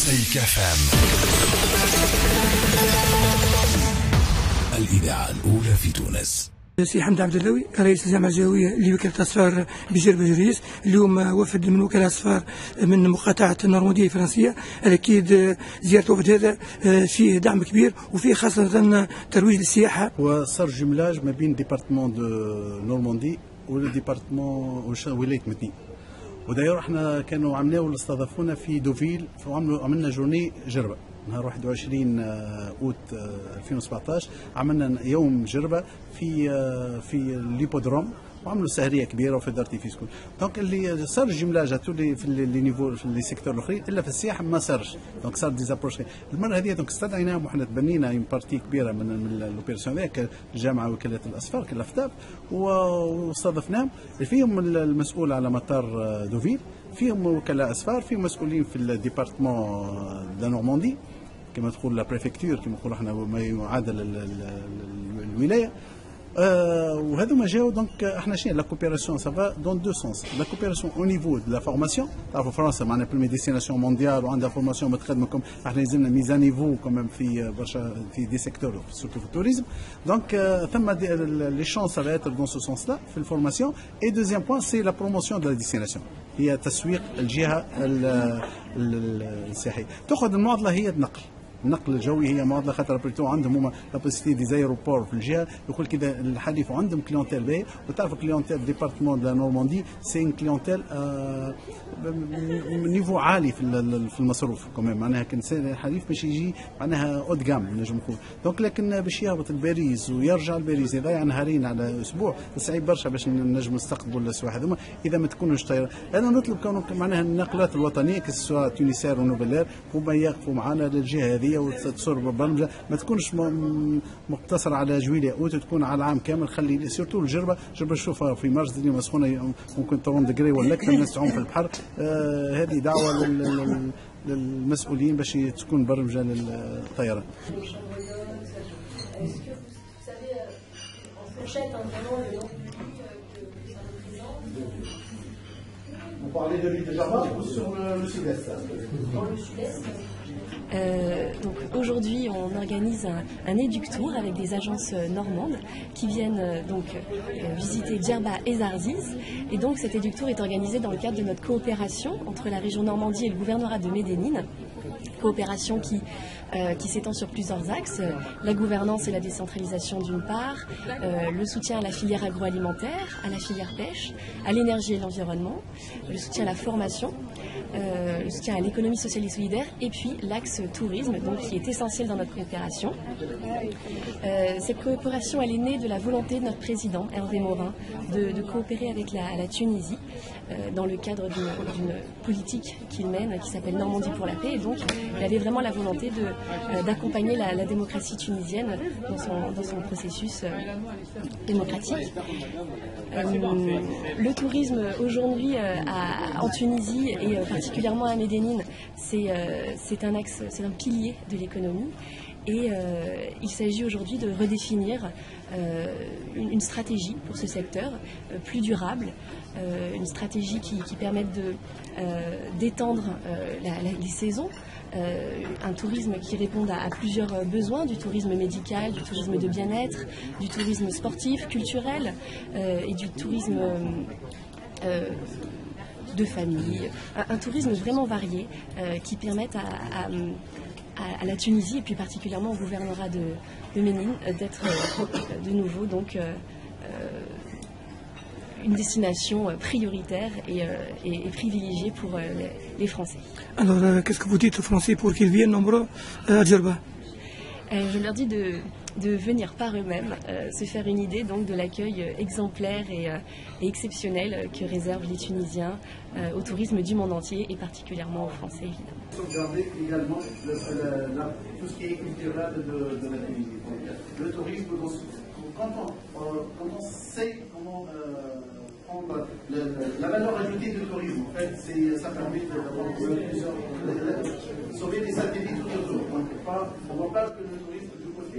مزيكا فام، الإذاعة الأولى في تونس. سي حمد عبد اللوي رئيس الجامعة الجوية لوكالة أصفار بجربة جريس. اليوم وفد من وكالة أصفار من مقاطعة النورماندية الفرنسية. أكيد زيارة الوفد هذا فيه دعم كبير وفيه خاصة ترويج للسياحة. وصار جملاج ما بين ديبارتمون دو نورماندي والديبارتمون ولاية مدني. وداير احنا كانوا عملناه استضافونا في دوفيل، عملنا جورني جربة نهار 21 اوت 2017. عملنا يوم جربة في الليبودروم، وعملوا سهريه كبيره وفي دارتيفيس كل. دونك اللي صار الجملاج في لي نيفو في لي سيكتور الاخرين، الا في السياحه ما صارش. دونك صار ديزابروش المره هذه. دونك استدعيناهم وحنا تبنينا اون بارتي كبيره من الاوبيراسيون هذاك، الجامعه وكاله الاصفار كالافتاف، واستضفناهم. فيهم المسؤول على مطار دوفيل، فيهم وكلاء اصفار، فيهم مسؤولين في الديبارتمون دا نورماندي كما تقول لا بريفكتور، كما نقولوا احنا ما يعادل الولايه. وهذوما جاو. دونك احنا شنو لا كوبيراسيون سافا دون دو سونس. لا كوبيراسيون او نيفو دو لا فورماسيون، تعرفوا فرنسا معنا بريمي ديستيناسيون مونديال وعندها فورماسيون متقدمه. احنا يلزمنا ميزان نيفو كمان في برشا في دي سيكتور سورتو في التوريزم. دونك ثم لي شونس سا être دون سو سونس لا في الفورماسيون. اي دوزيام بوين سي لا بروموسيون دو لا ديستيناسيون، هي تسويق الجهه السياحيه. تاخذ المعضله هي النقل. النقل الجوي هي معضله، خاطر بلوتو عندهم هما لابوسيتي دي زايروبور في الجهه. يقول كذا الحليف وعندهم كليونتيل باهي. وتعرف كليونتيل ديبارتمون دو نورماندي سي ان كليونتيل نيفو عالي في المصروف كمان. معناها كان الحليف باش يجي معناها اود جام نجم نقول. دونك لكن باش يهبط لباريس ويرجع لباريس يضيع نهارين على اسبوع صعيب برشا باش نجم نستقبلوا السواح هذوما اذا ما تكونوش طياره. انا نطلب كونوا معناها النقلات الوطنيه كسوا تونسير ونوبلير هما يقفوا معنا للجهه هذه وتصور برمجه ما تكونش مقتصره على جويلية اوت، تكون على العام كامل. خلي سيرتو الجربه نشوفها في مارس الدنيا سخونه ممكن 30 دقري ولا اكثر، الناس تعوم في البحر. هذه دعوه للمسؤولين باش تكون برمجه للطيران. Vous parlez de l'île de Java ou sur le sud-est? Donc aujourd'hui, on organise un éduc-tour avec des agences normandes qui viennent visiter Djerba et Zarziz. Et donc cet éduc-tour est organisé dans le cadre de notre coopération entre la région Normandie et le gouvernorat de Medellín. Coopération qui s'étend sur plusieurs axes, la gouvernance et la décentralisation d'une part, le soutien à la filière agroalimentaire, à la filière pêche, à l'énergie et l'environnement, le soutien à la formation, le soutien à l'économie sociale et solidaire, et puis l'axe tourisme, donc qui est essentiel dans notre coopération. Cette coopération, elle est née de la volonté de notre président, Hervé Morin, de coopérer avec la Tunisie dans le cadre d'une politique qu'il mène qui s'appelle Normandie pour la paix. Et donc, il avait vraiment la volonté d'accompagner la démocratie tunisienne dans son processus démocratique. Le tourisme aujourd'hui en Tunisie et particulièrement à Medellín, c'est un axe, c'est un pilier de l'économie. Et il s'agit aujourd'hui de redéfinir une stratégie pour ce secteur plus durable, une stratégie qui permette d'étendre les saisons, un tourisme qui réponde à plusieurs besoins, du tourisme médical, du tourisme de bien-être, du tourisme sportif, culturel et du tourisme de famille, un tourisme vraiment varié qui permette à la Tunisie et puis particulièrement au gouvernorat de Médine d'être de nouveau donc une destination prioritaire et privilégiée pour les Français. Alors, qu'est-ce que vous dites aux Français pour qu'ils viennent nombreux à Djerba? Je leur dis de venir par eux-mêmes, se faire une idée donc de l'accueil exemplaire et exceptionnel que réservent les Tunisiens au tourisme du monde entier et particulièrement aux Français évidemment. Sauvegarder également tout ce qui est culturel de la Tunisie. Le tourisme, quand on sait comment prendre la valeur ajoutée du tourisme, en fait, ça permet d'avoir sauver les satellites tout autour. Donc, on ne voit pas que le tourisme du côté.